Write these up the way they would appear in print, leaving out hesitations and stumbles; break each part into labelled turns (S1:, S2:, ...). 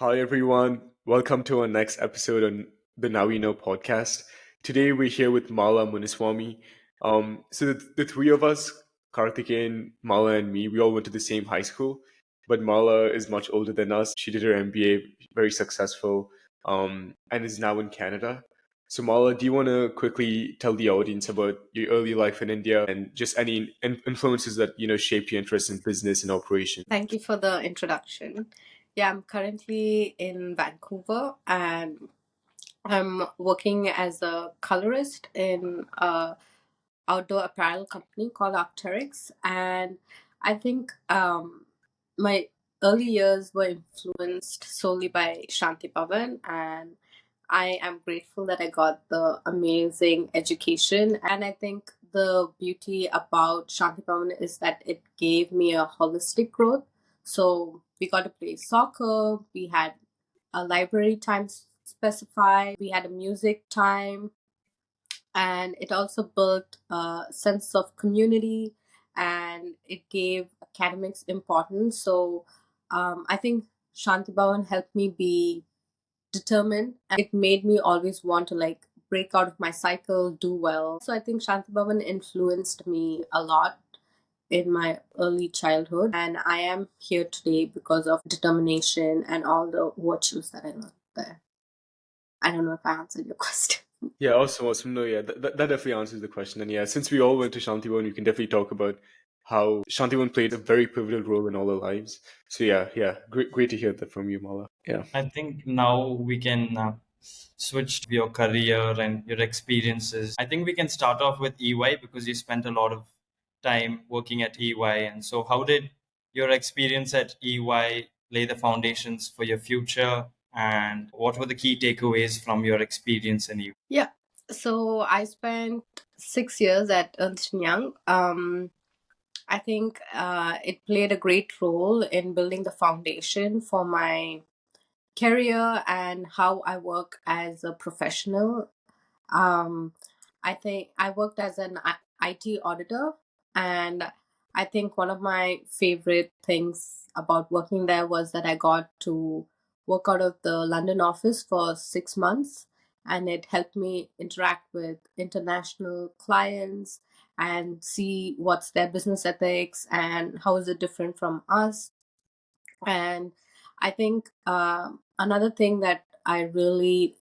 S1: Hi, everyone. Welcome to our next episode on the Now You Know podcast. Today, we're here with Mala Muniswamy. The three of us, Karthikeyan, Mala, and me, we all went to the same high school, but Mala is much older than us. She did her MBA, very successful, and is now in Canada. So, Mala, do you want to quickly tell the audience about your early life in India and just any influences that shaped your interest in business and operation?
S2: Thank you for the introduction. Yeah, I'm currently in Vancouver and I'm working as a colorist in a outdoor apparel company called Arc'teryx. And I think my early years were influenced solely by Shanti Bhavan, and I am grateful that I got the amazing education. And I think the beauty about Shanti Bhavan is that it gave me a holistic growth. So we got to play soccer, we had a library time specified, we had a music time, and it also built a sense of community and it gave academics importance. So I think Shanti Bhavan helped me be determined, and it made me always want to break out of my cycle, do well. So I think Shanti Bhavan influenced me a lot in my early childhood, and I am here today because of determination and all the virtues that I learned there. I don't know if I answered your question.
S1: Yeah, awesome, awesome. No, yeah, that definitely answers the question. And yeah, since we all went to Shantivan, we can definitely talk about how Shantivan played a very pivotal role in all our lives. So yeah, great to hear that from you, Mala. Yeah.
S3: I think now we can switch to your career and your experiences. I think we can start off with EY because you spent a lot of time working at EY. And so, how did your experience at EY lay the foundations for your future? And what were the key takeaways from your experience in EY?
S2: Yeah. So I spent 6 years at Ernst Young. I think it played a great role in building the foundation for my career and how I work as a professional. Um, I think I worked as an IT auditor, and I think one of my favorite things about working there was that I got to work out of the London office for 6 months, and it helped me interact with international clients and see what's their business ethics and how is it different from us. And I think another thing that I really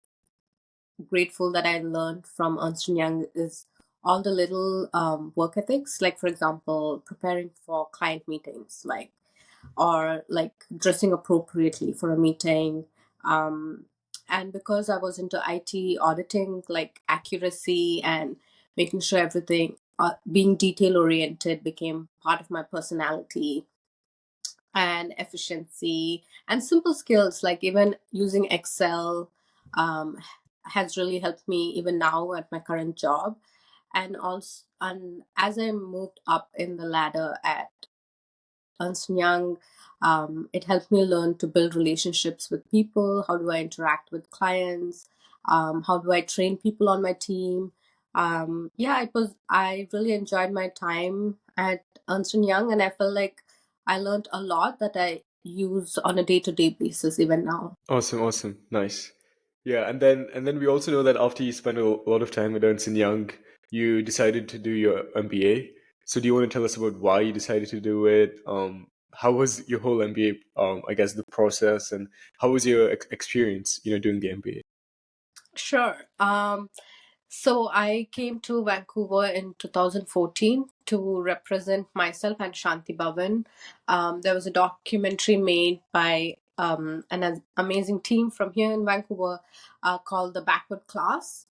S2: grateful that I learned from Ernst Young is all the little work ethics, like for example, preparing for client meetings, or like dressing appropriately for a meeting. Um, and because I was into IT auditing, like accuracy and making sure everything, being detail oriented became part of my personality, and efficiency and simple skills like even using Excel um, has really helped me even now at my current job. And also, and as I moved up in the ladder at Ernst Young, it helped me learn to build relationships with people. How do I interact with clients? How do I train people on my team? Yeah, it was. I really enjoyed my time at Ernst Young, and I felt like I learned a lot that I use on a day-to-day basis even now.
S1: Awesome, awesome, nice. Yeah, and then we also know that after you spent a lot of time at Ernst Young, you decided to do your MBA. So do you want to tell us about why you decided to do it? How was your whole MBA? I guess the process, and how was your experience? Doing the MBA.
S2: Sure. So I came to Vancouver in 2014 to represent myself and Shanti Bhavan. There was a documentary made by an amazing team from here in Vancouver called The Backward Class.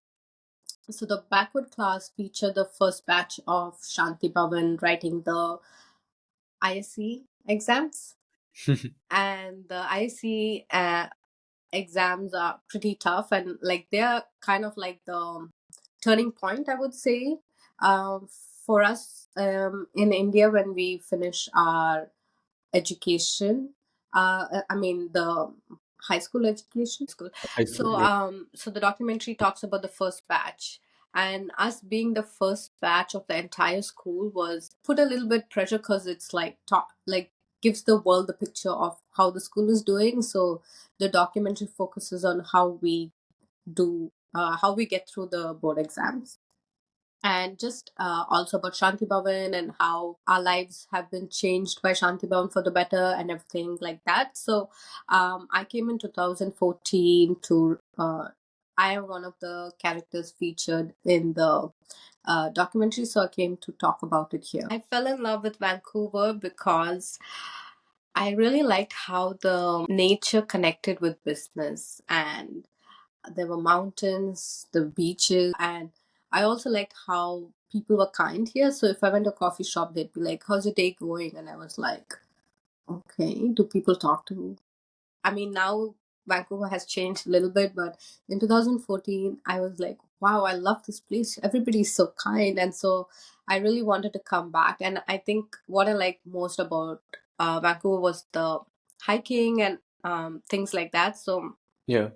S2: So the Backward Class featured the first batch of Shanti Bhavan writing the ISC exams. And the ISC exams are pretty tough, and like they're kind of like the turning point, I would say, um, for us in India when we finish our education. I mean the high school education.
S1: High school,
S2: So
S1: yeah.
S2: so the documentary talks about the first batch, and us being the first batch of the entire school was put a little bit pressure because it's like gives the world the picture of how the school is doing. So the documentary focuses on how we get through the board exams, and just also about Shanti Bhavan and how our lives have been changed by Shanti Bhavan for the better and everything like that. So I came in 2014 to. I am one of the characters featured in the documentary, so I came to talk about it here. I fell in love with Vancouver because I really liked how the nature connected with business, and there were mountains, the beaches, and I also liked how people were kind here. So if I went to a coffee shop, they'd be like, "How's your day going?" And I was like, "Okay, do people talk to?" I mean, now Vancouver has changed a little bit, but in 2014, I was like, "Wow, I love this place. Everybody's so kind," and so I really wanted to come back. And I think what I liked most about Vancouver was the hiking and things like that. So
S1: Yeah.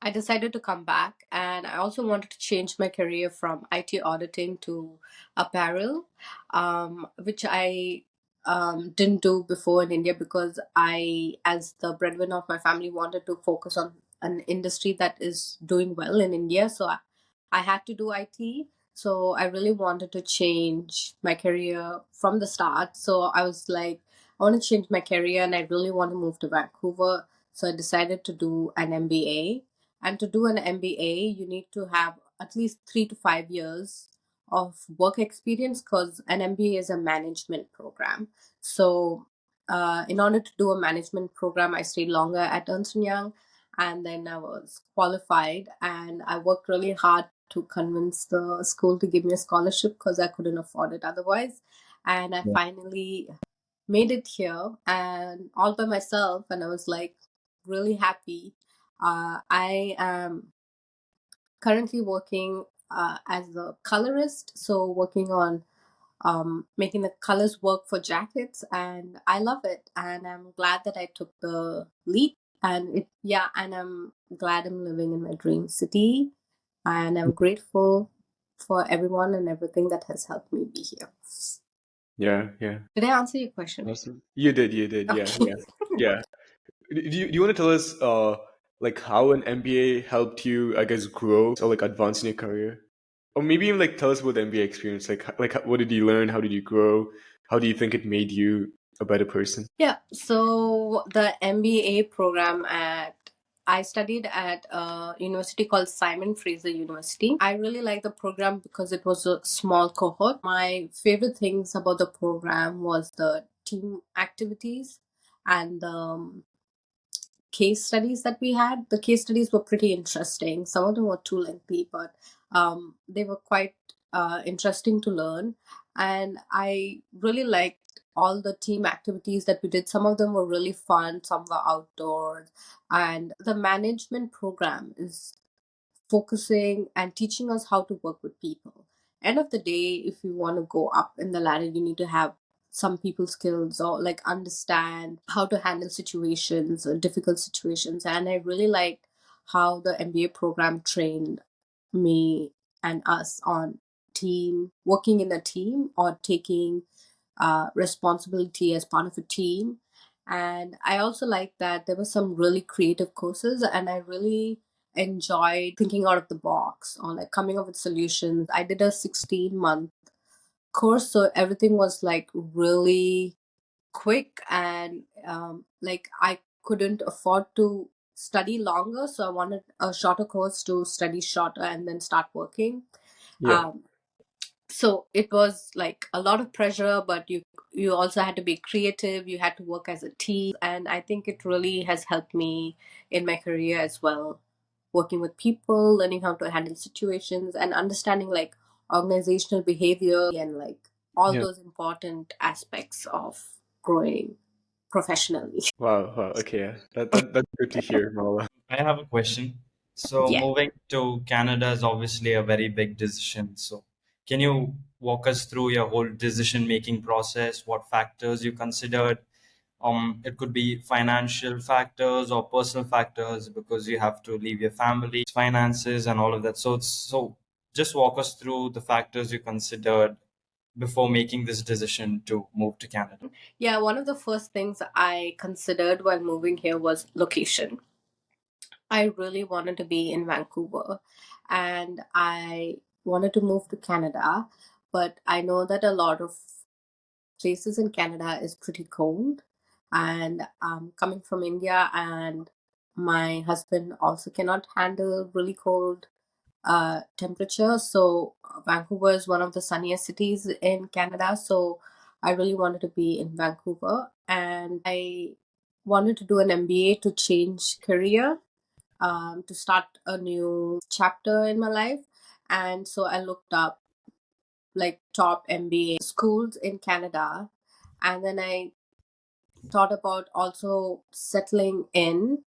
S2: I decided to come back, and I also wanted to change my career from IT auditing to apparel, which I didn't do before in India because I, as the breadwinner of my family, wanted to focus on an industry that is doing well in India. So I had to do IT. So I really wanted to change my career from the start. So I was like, I want to change my career and I really want to move to Vancouver. So I decided to do an MBA. And to do an MBA, you need to have at least 3 to 5 years of work experience because an MBA is a management program. So, in order to do a management program, I stayed longer at Ernst Young, and then I was qualified, and I worked really hard to convince the school to give me a scholarship because I couldn't afford it otherwise. And I finally made it here and all by myself, and I was like really happy. I am currently working as a colorist, so working on making the colors work for jackets, and I love it. And I'm glad that I took the leap. And and I'm glad I'm living in my dream city, and I'm grateful for everyone and everything that has helped me be here.
S1: Yeah. Yeah.
S2: Did I answer your question?
S1: Awesome. You did. You did. Yeah.
S2: Okay.
S1: Yeah. Yeah. Do you want to tell us like how an MBA helped you, I guess, grow or like advance in your career? Or maybe even like tell us about the MBA experience. Like what did you learn? How did you grow? How do you think it made you a better person?
S2: Yeah, so the MBA program I studied at a university called Simon Fraser University. I really liked the program because it was a small cohort. My favorite things about the program was the team activities and the case studies that we had. The case studies were pretty interesting. Some of them were too lengthy, but they were quite interesting to learn. And I really liked all the team activities that we did. Some of them were really fun, some were outdoors. And the management program is focusing and teaching us how to work with people. End of the day, if you want to go up in the ladder, you need to have some people skills or like understand how to handle situations or difficult situations. And I really liked how the MBA program trained me and us on team working in a team or taking responsibility as part of a team. And I also like that there were some really creative courses, and I really enjoyed thinking out of the box or like coming up with solutions. I did a 16-month course, so everything was like really quick, and like I couldn't afford to study longer, so I wanted a shorter course to study shorter and then start working.
S1: Yeah.
S2: Um, so it was like a lot of pressure, but you also had to be creative, you had to work as a team, and I think it really has helped me in my career as well, working with people, learning how to handle situations, and understanding like organizational behavior and like all
S1: Yeah.
S2: those important aspects of growing professionally.
S1: Wow. Wow. Okay. Yeah. That's good to hear, Mala.
S3: I have a question. So,
S2: Yeah.
S3: moving to Canada is obviously a very big decision. So, can you walk us through your whole decision making process? What factors you considered? It could be financial factors or personal factors because you have to leave your family, finances, and all of that. So, just walk us through the factors you considered before making this decision to move to Canada?
S2: Yeah, one of the first things I considered while moving here was location. I really wanted to be in Vancouver and I wanted to move to Canada, but I know that a lot of places in Canada is pretty cold. And coming from India, and my husband also cannot handle really cold temperature. So Vancouver is one of the sunniest cities in Canada. So I really wanted to be in Vancouver, and I wanted to do an MBA to change career, to start a new chapter in my life. And so I looked up like top MBA schools in Canada, and then I thought about also settling in.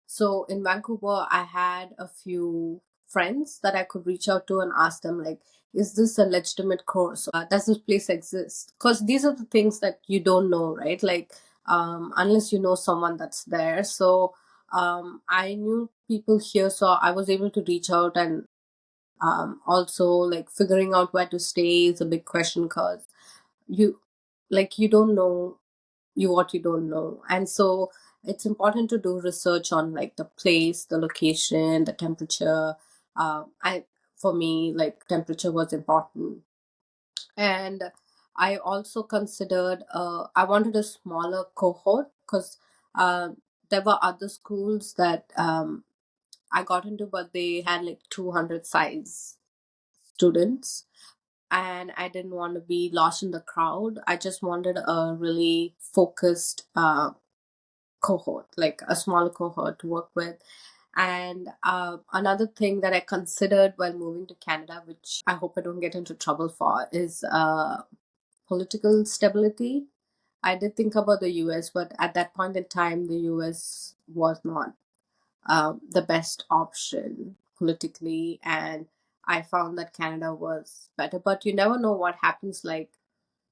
S2: So in Vancouver, I had a few friends that I could reach out to and ask them, like, is this a legitimate course? Does this place exist? Because these are the things that you don't know, right? Like, unless you know someone that's there. So I knew people here, so I was able to reach out, and also like figuring out where to stay is a big question because you you don't know what you don't know. And so it's important to do research on like the place, the location, the temperature. I For me, like temperature was important. And I also considered I wanted a smaller cohort because uh, there were other schools that I got into, but they had like 200 size students, and I didn't want to be lost in the crowd. I just wanted a really focused cohort, like a smaller cohort to work with. And another thing that I considered while moving to Canada, which I hope I don't get into trouble for, is political stability. I did think about the US, but at that point in time, the US was not the best option politically. And I found that Canada was better. But you never know what happens. Like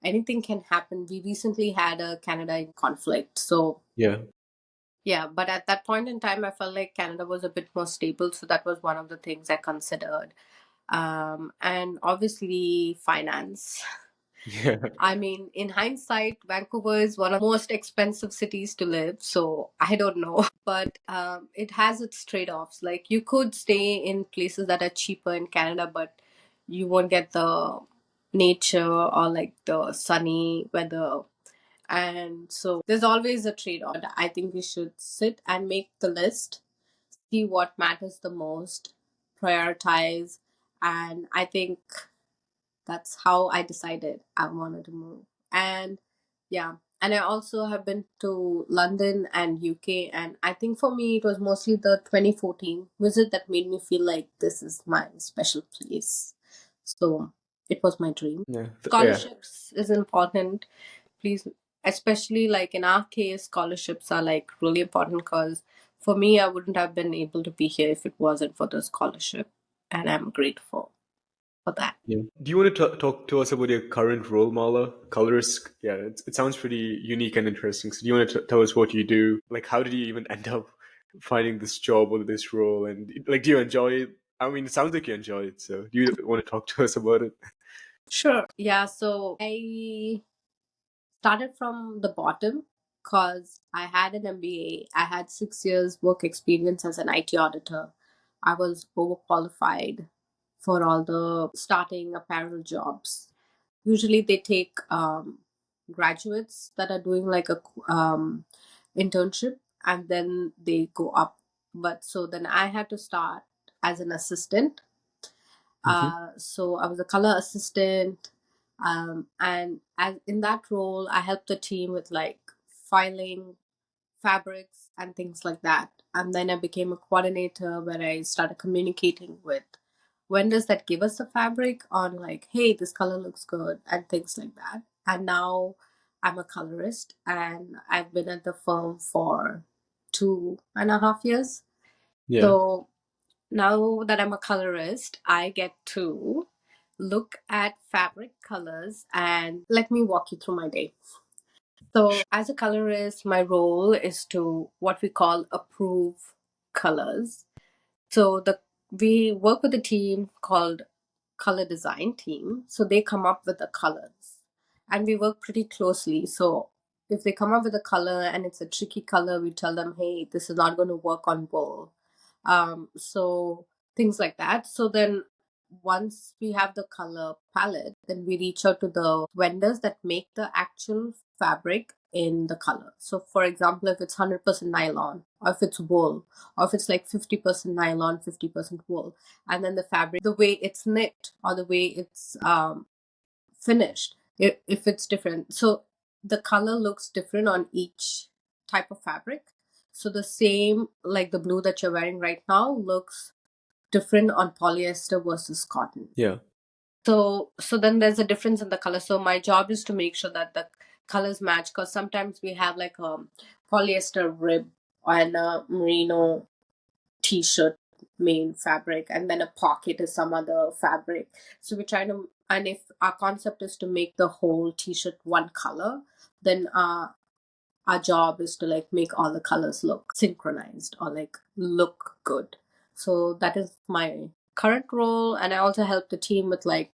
S2: anything can happen. We recently had a Canada in conflict. So
S1: Yeah.
S2: yeah, but at that point in time, I felt like Canada was a bit more stable. So that was one of the things I considered. And obviously, finance.
S1: Yeah.
S2: I mean, in hindsight, Vancouver is one of the most expensive cities to live. So I don't know. But it has its trade offs. Like you could stay in places that are cheaper in Canada, but you won't get the nature or like the sunny weather. And so there's always a trade off. I think we should sit and make the list, see what matters the most, prioritize. And I think that's how I decided I wanted to move. And yeah, and I also have been to London and UK. And I think for me, it was mostly the 2014 visit that made me feel like this is my special place. So it was my dream.
S1: Yeah. Yeah.
S2: Scholarships is important, please, especially like in our case, scholarships are like really important because for me, I wouldn't have been able to be here if it wasn't for the scholarship. And I'm grateful for that.
S1: Yeah. Do you want to talk to us about your current role, Mala? Colorist. Yeah, it sounds pretty unique and interesting. So, do you want to tell us what you do? Like, how did you even end up finding this job or this role? And like, do you enjoy it? I mean, it sounds like you enjoy it. So, do you want to talk to us about it?
S2: Sure. Yeah, so I started from the bottom because I had an MBA. I had 6 years work experience as an IT auditor. I was overqualified for all the starting apparel jobs. Usually they take graduates that are doing like a internship, and then they go up. But so then I had to start as an assistant.
S1: Hmm.
S2: So I was a color assistant, and as in that role, I helped the team with like filing fabrics and things like that. And then I became a coordinator where I started communicating with vendors that give us the fabric on like, hey, this color looks good and things like that. And now I'm a colorist and I've been at the firm for 2.5 years.
S1: Yeah.
S2: So now that I'm a colorist, I get to look at fabric colors, and let me walk you through my day. So, as a colorist, my role is to what we call approve colors. So, the we work with a team called color design team. So they come up with the colors and we work pretty closely. So if they come up with a color and it's a tricky color, we tell them, hey, this is not going to work on wool. So things like that. So then once we have the color palette, then we reach out to the vendors that make the actual fabric in the color. So for example, if it's 100% nylon, or if it's wool, or if it's like 50% nylon, 50% wool, and then the fabric, the way it's knit or the way it's finished, if it's different. So the color looks different on each type of fabric. So the same, like the blue that you're wearing right now, looks different on polyester versus cotton.
S1: Yeah.
S2: So then there's a difference in the color. So my job is to make sure that the colors match, because sometimes we have like a polyester rib and a merino t-shirt main fabric, and then a pocket is some other fabric. So we're trying to, and if our concept is to make the whole t-shirt one color, then our job is to like make all the colors look synchronized or like look good. So that is my current role, and I also help the team with like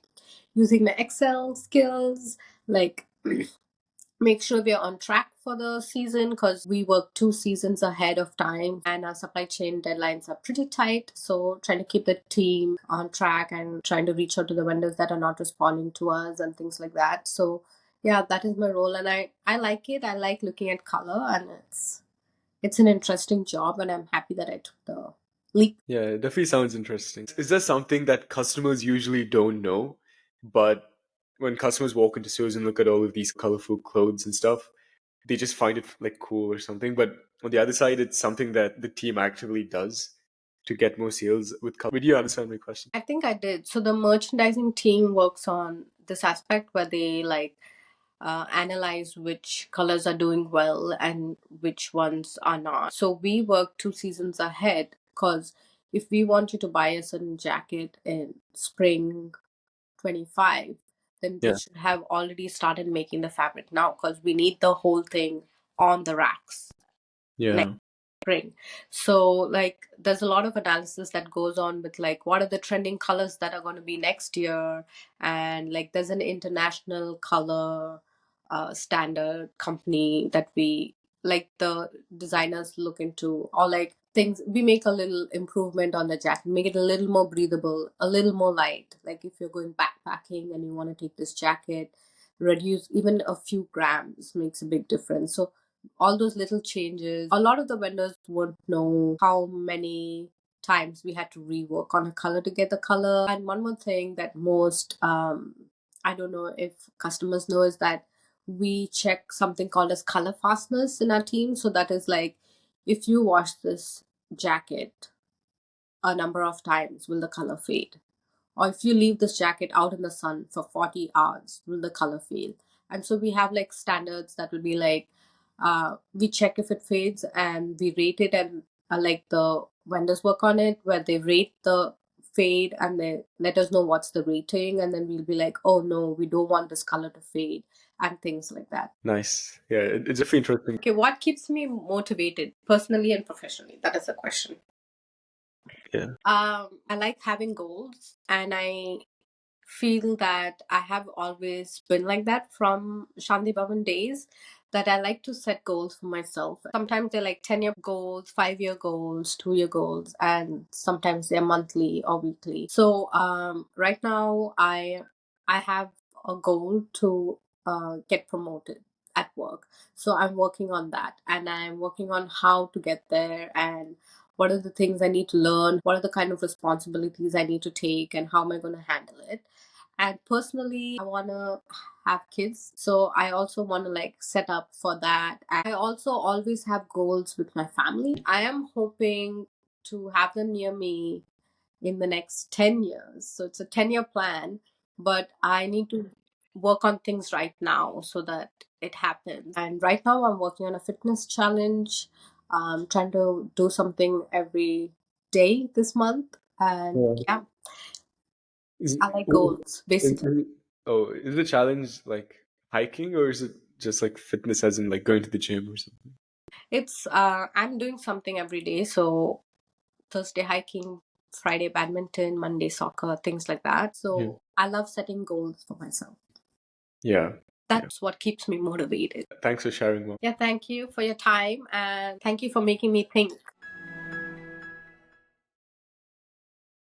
S2: using the Excel skills, like make sure we're on track for the season, because we work 2 seasons ahead of time and our supply chain deadlines are pretty tight. So trying to keep the team on track and trying to reach out to the vendors that are not responding to us and things like that. So yeah, that is my role, and I like it. I like looking at color, and it's an interesting job, and I'm happy that I took the leap.
S1: Yeah, it definitely sounds interesting. Is there something that customers usually don't know, but when customers walk into stores and look at all of these colorful clothes and stuff, they just find it like cool or something? But on the other side, it's something that the team actively does to get more sales with color. Did you understand my question?
S2: I think I did. So the merchandising team works on this aspect where they like analyze which colors are doing well and which ones are not. So we work 2 seasons ahead, because if we want you to buy a certain jacket in spring 25, then we
S1: Yeah.
S2: should have already started making the fabric now, because we need the whole thing on the racks
S1: Yeah.
S2: spring. So like there's a lot of analysis that goes on with like what are the trending colors that are going to be next year, and like there's an international color standard company that we like the designers look into, or like things we make a little improvement on the jacket, make it a little more breathable, a little more light. Like if you're going backpacking and you want to take this jacket, reduce even a few grams makes a big difference. So all those little changes, a lot of the vendors won't know how many times we had to rework on a color to get the color. And one more thing that most I don't know if customers know is that we check something called as color fastness in our team. So that is like, if you wash this jacket a number of times, will the color fade? Or if you leave this jacket out in the sun for 40 hours, will the color fade? And so we have like standards that will be like, we check if it fades and we rate it, and like the vendors work on it where they rate the fade and they let us know what's the rating, and then we'll be like, oh no, we don't want this color to fade, and things like that.
S1: Nice. Yeah, it's definitely interesting.
S2: Okay, what keeps me motivated personally and professionally? That is the question.
S1: Yeah.
S2: I like having goals, and I feel that I have always been like that from Shanti Bhavan days, that I like to set goals for myself. Sometimes they're like 10-year goals, 5-year goals, 2-year goals, and sometimes they're monthly or weekly. So right now I have a goal to get promoted at work. So I'm working on that, and I'm working on how to get there, and what are the things I need to learn, what are the kind of responsibilities I need to take, and how am I going to handle it. And personally, I want to have kids. So I also want to like set up for that. And I also always have goals with my family. I am hoping to have them near me in the next 10 years. So it's a 10-year plan, but I need to work on things right now so that it happens. And right now, I'm working on a fitness challenge, trying to do something every day this month. And
S1: Yeah.
S2: yeah,
S1: Is,
S2: I like goals,
S1: is,
S2: basically.
S1: is the challenge like hiking, or is it just like fitness as in like going to the gym or something?
S2: It's I'm doing something every day. So Thursday hiking, Friday badminton, Monday soccer, things like that. So I love setting goals for myself.
S1: Yeah.
S2: That's what keeps me motivated.
S1: Thanks for sharing, Mom.
S2: Yeah, thank you for your time and thank you for making me think.